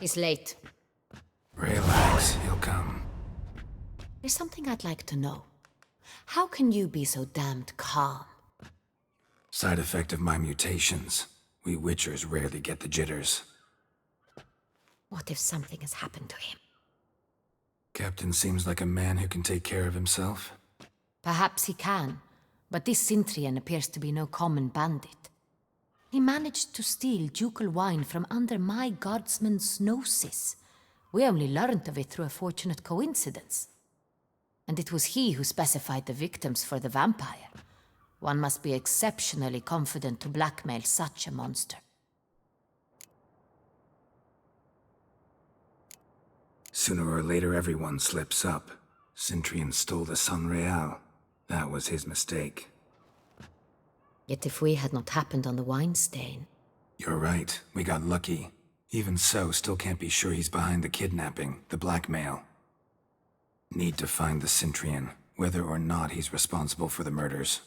He's late. Relax, he'll come. There's something I'd like to know. How can you be so damned calm? Side effect of my mutations. We Witchers rarely get the jitters. What if something has happened to him? Captain seems like a man who can take care of himself. Perhaps he can, but this Sintrian appears to be no common bandit. He managed to steal ducal wine from under my guardsman's noses. We only learned of it through a fortunate coincidence. And it was he who specified the victims for the vampire. One must be exceptionally confident to blackmail such a monster. Sooner or later everyone slips up. Sintrian stole the Sun Real. That was his mistake. Yet if we had not happened on the wine stain... You're right, we got lucky. Even so, still can't be sure he's behind the kidnapping, the blackmail. Need to find the Sintrian, whether or not he's responsible for the murders.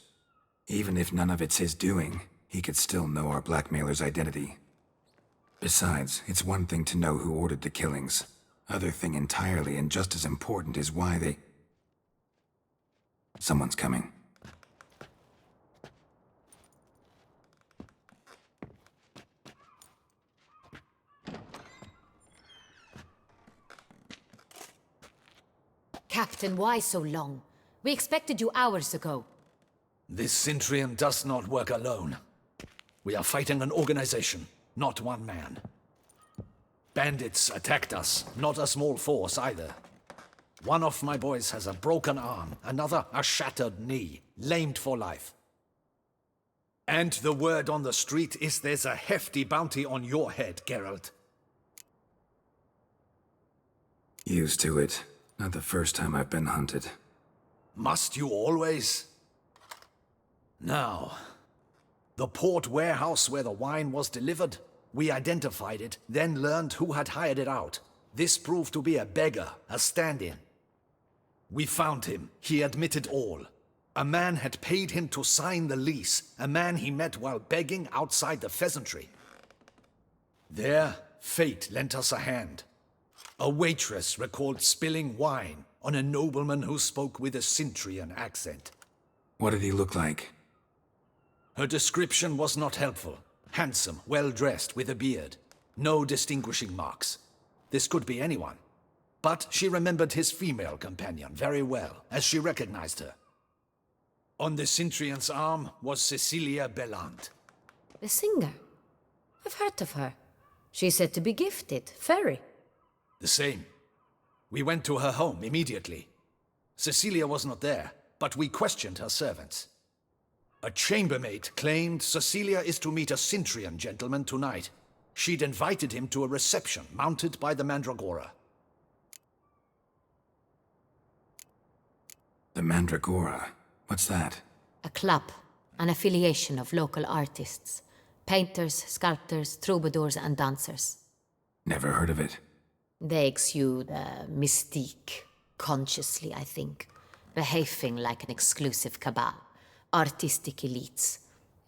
Even if none of it's his doing, he could still know our blackmailer's identity. Besides, it's one thing to know who ordered the killings. Other thing entirely, and just as important, is why they... Someone's coming. Captain, why so long? We expected you hours ago. This Sintrian does not work alone. We are fighting an organization, not one man. Bandits attacked us, not a small force either. One of my boys has a broken arm, another a shattered knee, lamed for life. And the word on the street is there's a hefty bounty on your head, Geralt. Used to it. Not the first time I've been hunted. Must you always? Now, the port warehouse where the wine was delivered, we identified it, then learned who had hired it out. This proved to be a beggar, a stand-in. We found him. He admitted all. A man had paid him to sign the lease, a man he met while begging outside the pheasantry. There, fate lent us a hand. A waitress recalled spilling wine on a nobleman who spoke with a Sintrian accent. What did he look like? Her description was not helpful. Handsome, well-dressed, with a beard. No distinguishing marks. This could be anyone. But she remembered his female companion very well, as she recognized her. On the Sintrian's arm was Cecilia Bellant. The singer? I've heard of her. She's said to be gifted, fairy. The same. We went to her home immediately. Cecilia was not there, but we questioned her servants. A chambermaid claimed Cecilia is to meet a Sintrian gentleman tonight. She'd invited him to a reception mounted by the Mandragora. The Mandragora? What's that? A club, an affiliation of local artists. Painters, sculptors, troubadours and dancers. Never heard of it. They exude mystique, consciously, I think. Behaving like an exclusive cabal. Artistic elites.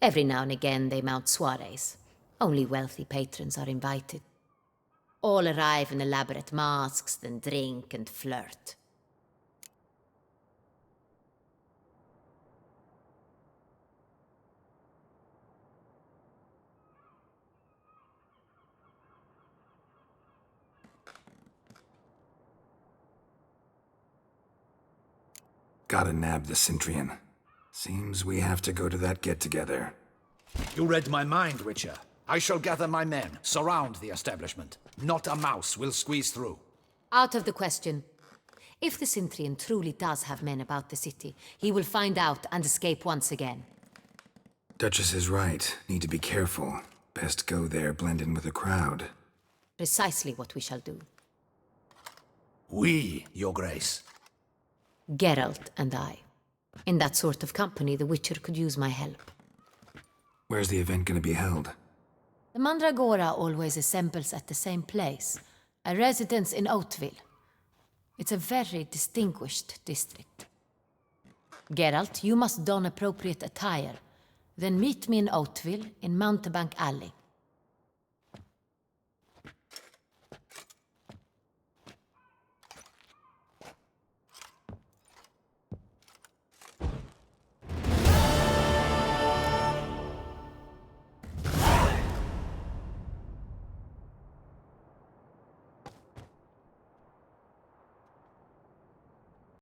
Every now and again they mount soirees. Only wealthy patrons are invited. All arrive in elaborate masks, then drink and flirt. Gotta nab the Sintrian. Seems we have to go to that get-together. You read my mind, Witcher. I shall gather my men, surround the establishment. Not a mouse will squeeze through. Out of the question. If the Sintrian truly does have men about the city, he will find out and escape once again. Duchess is right. Need to be careful. Best go there, blend in with the crowd. Precisely what we shall do. We, Your Grace. Geralt and I. In that sort of company, the Witcher could use my help. Where's the event gonna be held? The Mandragora always assembles at the same place, a residence in Oatville. It's a very distinguished district. Geralt, you must don appropriate attire. Then meet me in Oatville, in Mountebank Alley.